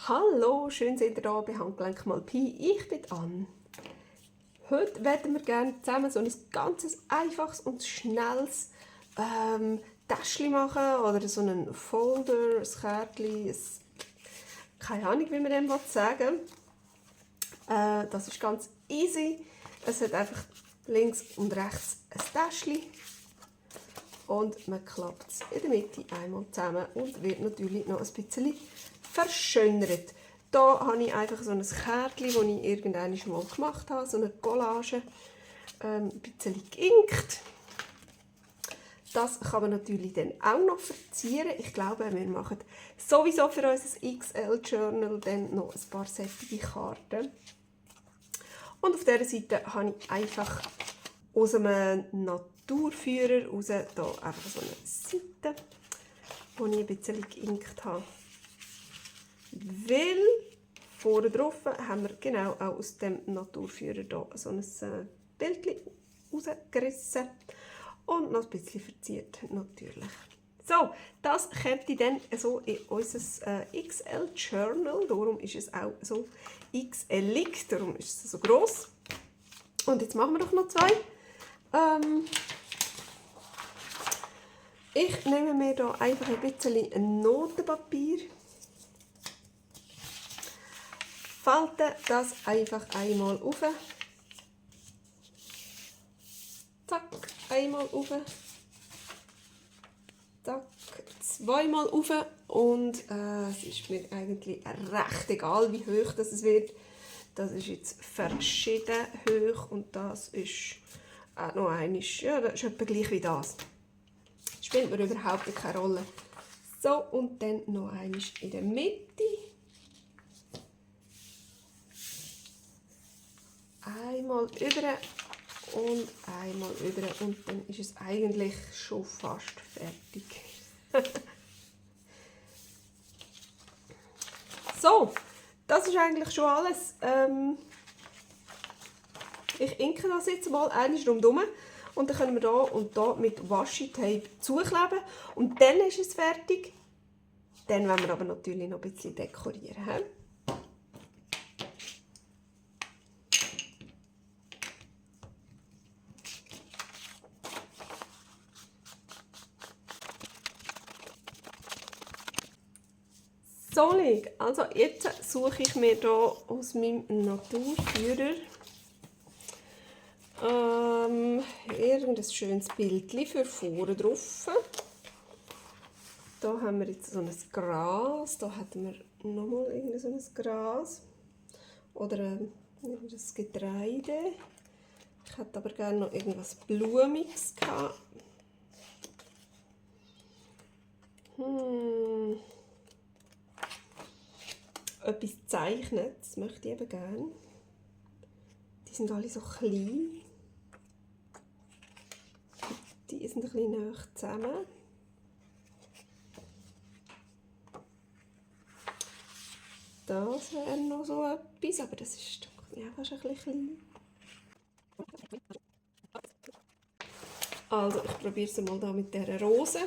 Hallo, schön seid ihr da bei Handgelenk mal Pi. Ich bin Anne. Heute werden wir gerne zusammen so ein ganz einfaches und schnelles Täschchen machen oder so einen Folder, ein Kärtchen, keine Ahnung, wie man dem sagen will. Das ist ganz easy. Es hat einfach links und rechts ein Täschchen und man klappt es in der Mitte einmal zusammen und wird natürlich noch ein bisschen verschönert. Da habe ich einfach so ein Kärtchen, das ich irgendwann schon mal gemacht habe, so eine Collage, ein bisschen geinkt. Das kann man natürlich dann auch noch verzieren. Ich glaube, wir machen sowieso für unser XL-Journal dann noch ein paar sättige Karten. Und auf dieser Seite habe ich einfach aus einem Naturführer raus da einfach so eine Seite, die ich ein bisschen geinkt habe. Weil vorne drauf haben wir genau auch aus dem Naturführer hier so ein Bildchen rausgerissen und noch ein bisschen verziert natürlich. So, das kommt dann so in unser XL-Journal, darum ist es auch so XL-ig, darum ist es so gross. Und jetzt machen wir doch noch zwei. Ich nehme mir hier einfach ein bisschen Notenpapier, falte das einfach einmal auf, zack, einmal auf, zack, zweimal auf und es ist mir eigentlich recht egal, wie hoch das wird. Das ist jetzt verschieden hoch und das ist auch noch einmal, ja, das ist etwa gleich wie das. Spielt mir überhaupt keine Rolle. So, und dann noch einmal in der Mitte. Einmal über und einmal über und dann ist es eigentlich schon fast fertig. So, das ist eigentlich schon alles. Ich inke das jetzt mal einmal rundherum und dann können wir hier und hier mit Washi-Tape zukleben und dann ist es fertig. Dann wollen wir aber natürlich noch ein bisschen dekorieren. He? So, also jetzt suche ich mir hier aus meinem Naturführer irgendein schönes Bildchen für vorne drauf. Da haben wir jetzt so ein Gras, da hätten wir nochmal irgendein so ein Gras oder das Getreide. Ich hätte aber gerne noch irgendwas Blumiges gehabt. Etwas zeichnen, das möchte ich eben gerne. Die sind alle so klein. Die sind ein bisschen näher zusammen. Das wäre noch so etwas, aber das ist ja fast ein bisschen klein. Also ich probiere es mal da mit dieser Rose.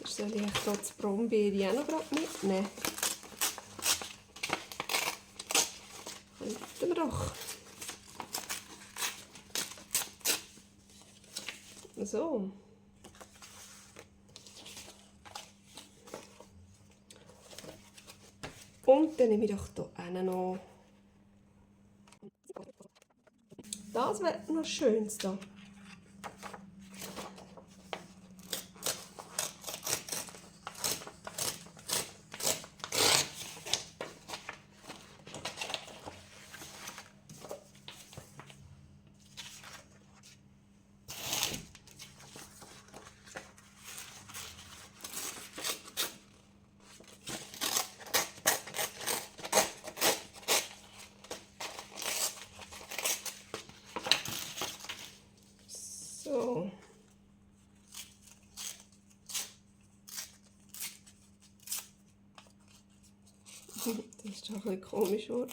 Soll ich hier das Brombeere auch noch gerade mitnehmen? Könnten wir doch. So. Und dann nehme ich doch hier noch. Das wäre noch schönes da. ein bisschen komisch geworden.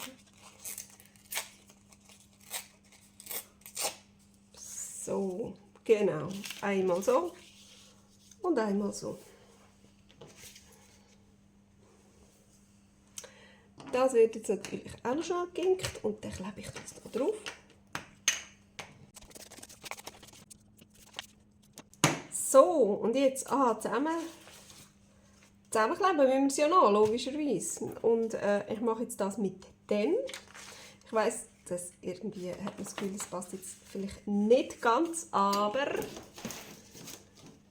So, genau. Einmal so und einmal so. Das wird jetzt natürlich auch noch schnell geginkt und dann klebe ich das da drauf. So, und jetzt zusammenkleben müssen wir es ja noch, logischerweise. Und ich mache jetzt das mit dem. Ich weiss, dass irgendwie hat man das Gefühl, das passt jetzt vielleicht nicht ganz, aber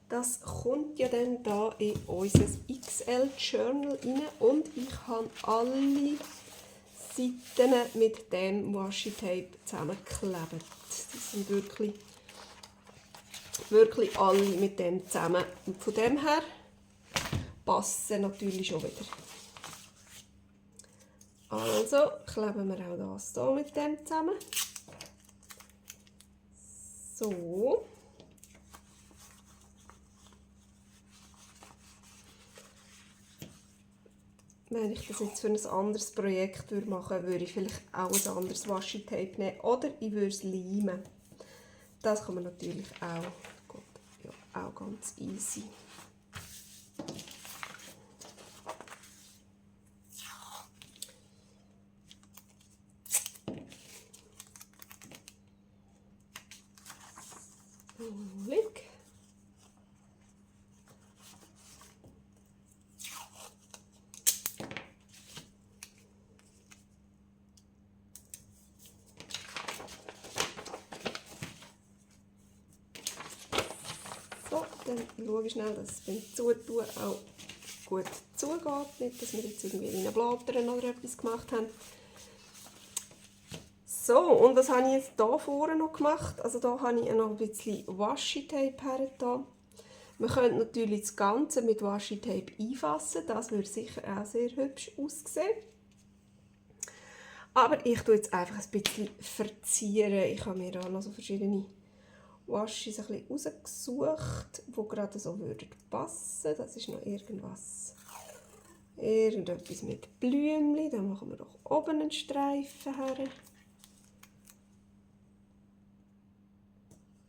das kommt ja dann da in unser XL-Journal rein und ich habe alle Seiten mit dem Washi-Tape zusammengeklebt. Die sind wirklich alle mit dem zusammen. Und von dem her passen natürlich schon wieder. Also kleben wir auch das hier mit dem zusammen. So. Wenn ich das jetzt für ein anderes Projekt machen würde, würde ich vielleicht auch ein anderes Washi-Tape nehmen oder ich würde es leimen. Das kann man natürlich auch, Gott, ja, auch ganz easy. Blick. So, dann schaue ich schnell, dass es beim Zutun auch gut zugeht. Nicht, dass wir jetzt irgendwie reinblättern oder etwas gemacht haben. So, und was habe ich jetzt hier vorne noch gemacht? Also da habe ich noch ein bisschen Washi-Tape hergetan. Man könnte natürlich das Ganze mit Washi-Tape einfassen. Das würde sicher auch sehr hübsch aussehen. Aber ich tue jetzt einfach ein bisschen verzieren. Ich habe mir da noch so verschiedene Waschis ein bisschen rausgesucht, die gerade so passen würden. Das ist noch irgendetwas mit Blümchen. Da machen wir doch oben einen Streifen her.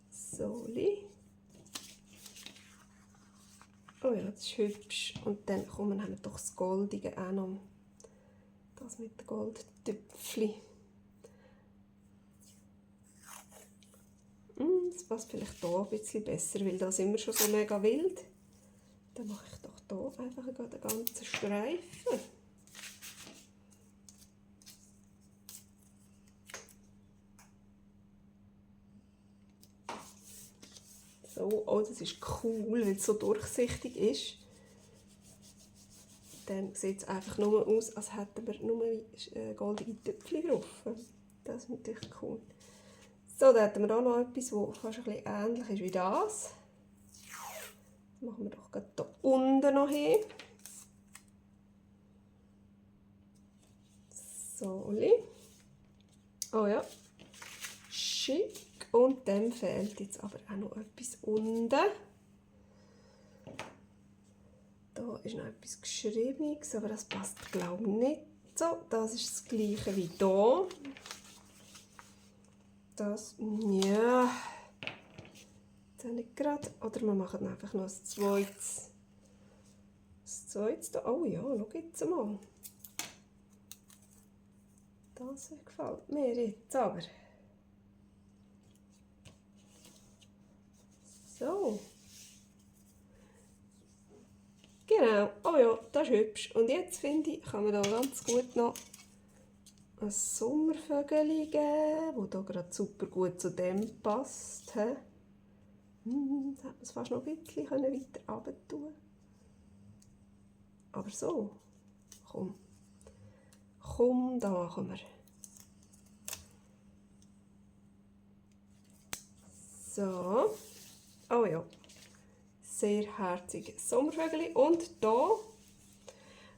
So. Oh ja, das ist hübsch. Und dann haben wir doch das Goldige auch noch. Das mit den Goldtüpfchen. Das passt vielleicht hier ein bisschen besser, weil da sind wir schon so mega wild. Dann mache ich doch hier einfach den ganzen Streifen. So, oh, das ist cool, weil es so durchsichtig ist. Dann sieht es einfach nur aus, als hätten wir nur goldige Tüpfchen drauf. Das ist natürlich cool. So, da hätten wir auch noch etwas, das fast ein bisschen ähnlich ist wie das. Das machen wir doch gerade hier unten noch hin. So. Oh ja. Schick. Und dann fehlt jetzt aber auch noch etwas unten. Da ist noch etwas Geschriebenes, aber das passt, glaube ich, nicht so. Das ist das gleiche wie hier. Das, ja, jetzt nicht gerade. Oder wir machen einfach noch ein zweites. Das zweites hier. Oh ja, schau jetzt mal. Das gefällt mir jetzt aber. So. Genau. Oh ja, das ist hübsch. Und jetzt finde ich, kann man da ganz gut noch ein Sommervögel geben, das hier gerade super gut zu dem passt. Da hätte man es fast noch ein bisschen weiter runter tun. Aber so. Komm, da machen wir. So. Oh ja. Sehr herzige Sommervögel. Und hier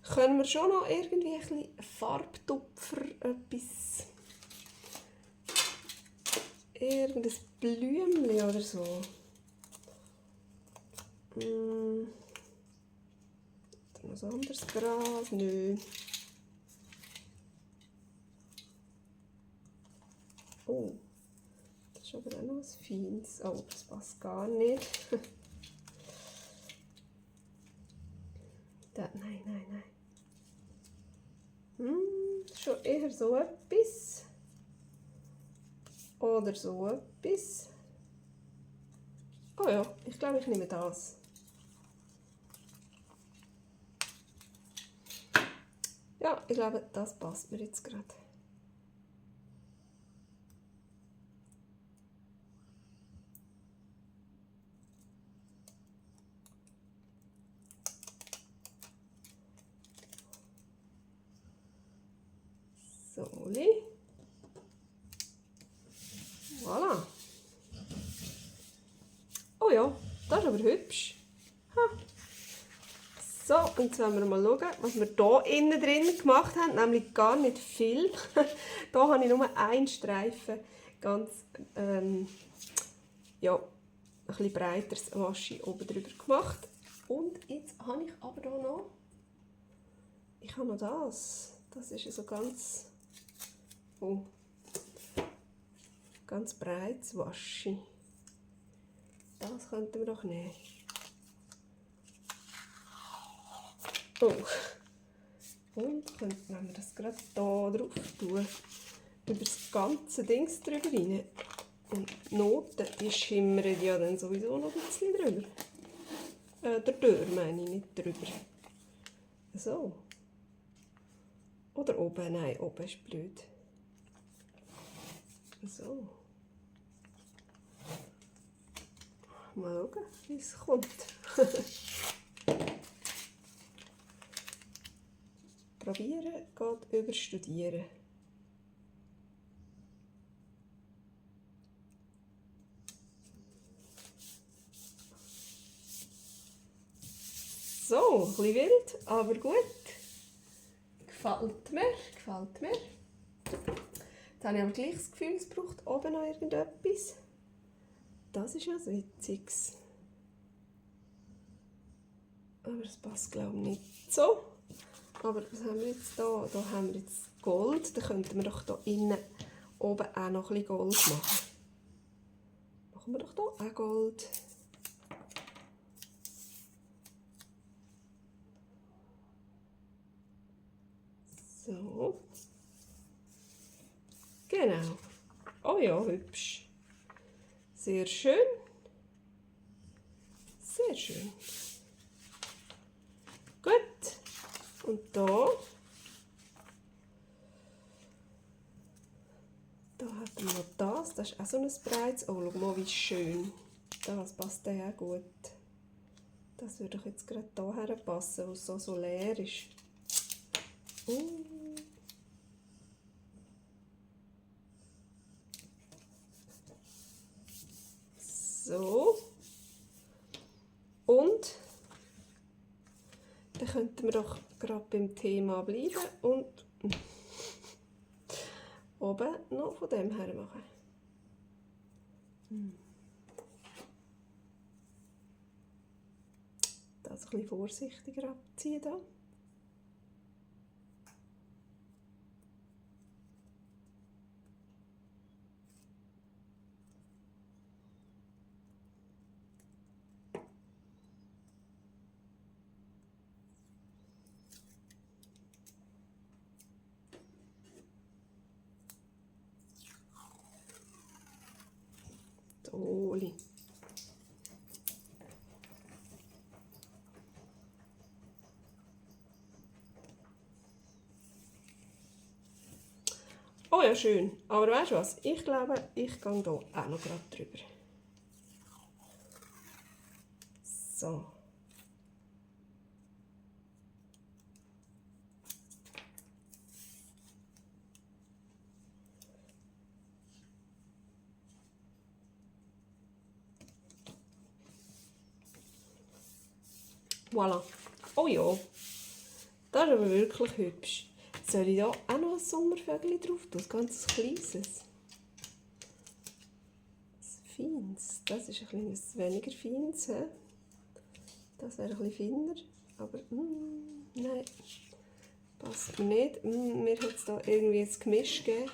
können wir schon noch irgendwie ein bisschen Farbtupfer, irgendein Blümchen oder so. Noch ein anderes Gras? Nö. Oh, das ist aber auch noch was Feines. Oh, das passt gar nicht. Nein, nein, nein. Schon eher so etwas. Oder so etwas. Oh ja, ich glaube, ich nehme das. Ja, ich glaube, das passt mir jetzt gerade. So. Voilà. Oh ja, das ist aber hübsch. Ha. So, und jetzt wollen wir mal schauen, was wir hier innen drin gemacht haben. Nämlich gar nicht viel. Hier habe ich nur einen Streifen, ganz ja, ein bisschen breiteres Waschi oben drüber gemacht. Und jetzt habe ich aber hier noch, ich habe noch das. Das ist so ganz, oh, ganz breites Waschi. Das könnten wir doch nehmen. Oh. Und wenn wir das gerade hier drauf tun, über das ganze Ding drüber rein. Und die Noten, die schimmern ja dann sowieso noch ein bisschen drüber. Dadurch meine ich, nicht drüber. So. Oder oben, nein, oben ist blöd. So. Mal schauen, wie es kommt. Probieren geht über Studieren. So, ein bisschen wild, aber gut. Gefällt mir, gefällt mir. Jetzt habe ich aber gleich das Gefühl, es braucht oben noch irgendetwas. Das ist ja was Witziges. Aber es passt, glaube ich, nicht so. Aber was haben wir jetzt hier? Hier haben wir jetzt Gold. Dann könnten wir doch hier innen oben auch noch ein bisschen Gold machen. Machen wir doch hier auch Gold. So. Genau. Oh ja, hübsch. Sehr schön. Sehr schön. Gut. Und da haben wir noch das. Das ist auch so ein breites. Oh, schau mal, wie schön. Das passt ja auch gut. Das würde doch jetzt gerade hierher passen, wo es so leer ist. So. Und dann könnten wir doch gerade beim Thema bleiben und oben noch von dem her machen. Das ein bisschen vorsichtiger abziehen da. Oli. Oh ja, schön. Aber weißt du was? Ich glaube, ich gehe hier auch noch gerade drüber. So. Voilà. Oh ja, das ist aber wirklich hübsch. Soll ich da auch noch ein Sommervögel drauf tun? Ein ganz kleines. Ein feines. Das ist ein kleines weniger feines. He? Das wäre ein bisschen feiner. Aber nein, passt mir nicht. Mir hat es da irgendwie ein Gemisch gegeben.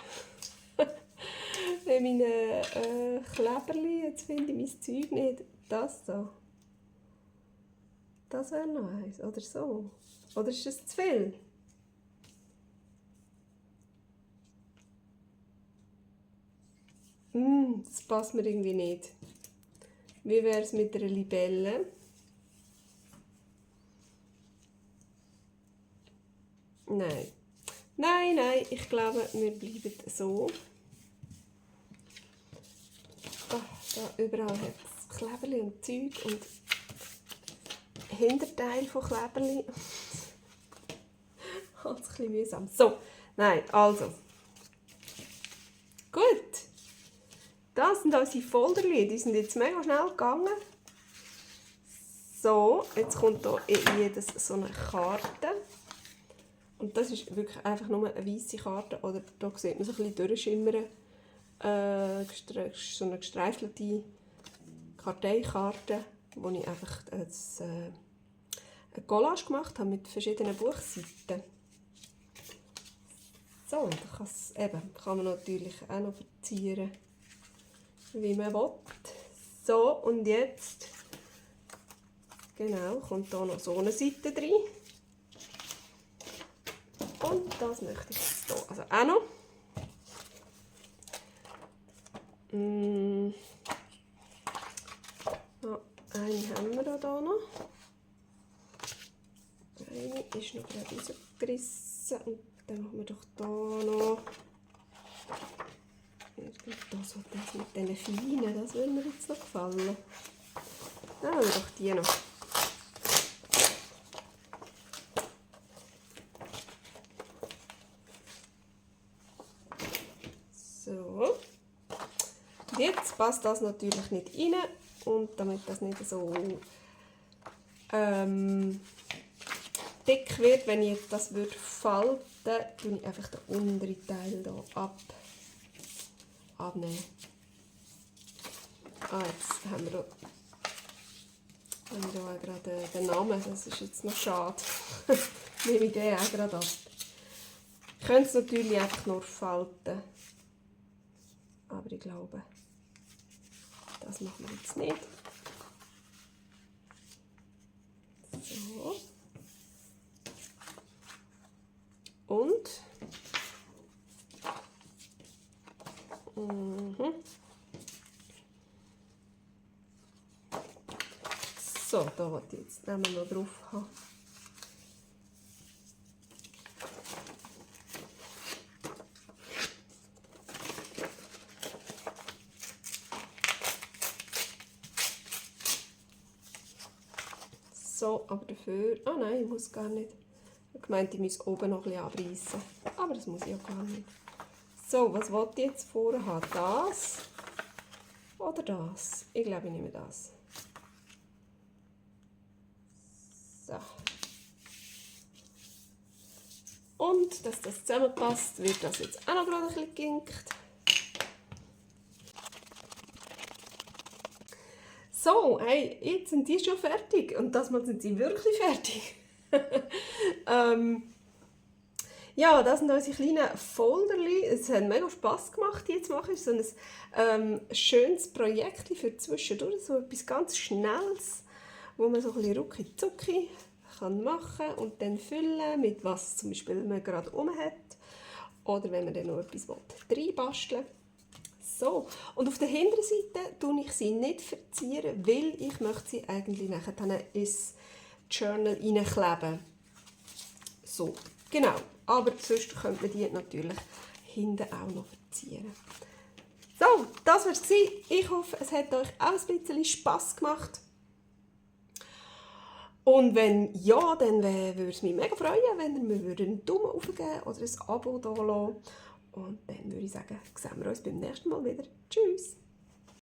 in meinen Kleberli. Jetzt finde ich mein Zeug nicht. Das so. Das wäre noch eins. Oder so. Oder ist das zu viel? Das passt mir irgendwie nicht. Wie wäre es mit einer Libelle? Nein. Nein, nein, ich glaube, wir bleiben so. Oh, da überall hat es Kleberli und Zeug und Hinterteil von Kleberli. Das ist ein bisschen mühsam. So, nein, also. Gut. Das sind unsere Folderli. Die sind jetzt mega schnell gegangen. So, jetzt kommt hier in jedes so eine Karte. Und das ist wirklich einfach nur eine weiße Karte. Oder da sieht man so ein bisschen durchschimmern. So eine gestreifelte Karteikarte, wo ich einfach eine Collage gemacht habe mit verschiedenen Buchseiten. So, und dann kann man natürlich auch noch verzieren, wie man will. So, und jetzt genau, kommt hier noch so eine Seite rein. Und das möchte ich jetzt hier also auch noch. Eine haben wir hier noch. Eine ist noch gerade rausgerissen. Und dann machen wir doch hier noch. Das mit diesen feinen, das würde mir jetzt noch gefallen. Dann haben wir doch die noch. So. Jetzt passt das natürlich nicht rein. Und damit das nicht so dick wird, wenn ich das falten würde, tue ich einfach den unteren Teil hier abnehmen. Jetzt haben wir hier gerade den Namen, das ist jetzt noch schade. Nehme ich den auch gerade ab. Ich könnte es natürlich einfach nur falten, aber ich glaube, das machen wir jetzt nicht. So. Und so, da wollte ich jetzt noch drauf haben. So, aber dafür... Ah nein, ich muss gar nicht. Ich meinte, ich muss oben noch ein bisschen abreißen. Aber das muss ich ja gar nicht. So, was wollte ich jetzt vorher haben? Das oder das? Ich glaube, ich nehme das. So. Und, dass das zusammenpasst, wird das jetzt auch noch gerade ein bisschen geginkt. So, hey, jetzt sind die schon fertig. Und das Mal sind sie wirklich fertig. Ja, das sind unsere kleinen Folderli. Es hat mega Spass gemacht, die zu machen. Es ist so ein schönes Projekt für zwischendurch, so etwas ganz Schnelles, wo man so ein bisschen rucki-zucki machen kann und dann füllen, mit was zum Beispiel man gerade hat. Oder wenn man dann noch etwas reinbasteln will. So, und auf der hinteren Seite tue ich sie nicht verzieren, weil ich möchte sie eigentlich nachher dann ins Journal reinkleben. So, genau. Aber sonst könnte man die natürlich hinten auch noch verzieren. So, das war es. Ich hoffe, es hat euch auch ein bisschen Spass gemacht. Und wenn ja, dann würde es mich mega freuen, wenn ihr mir einen Daumen aufgeben oder ein Abo da lassen. Und dann würde ich sagen, sehen wir uns beim nächsten Mal wieder. Tschüss!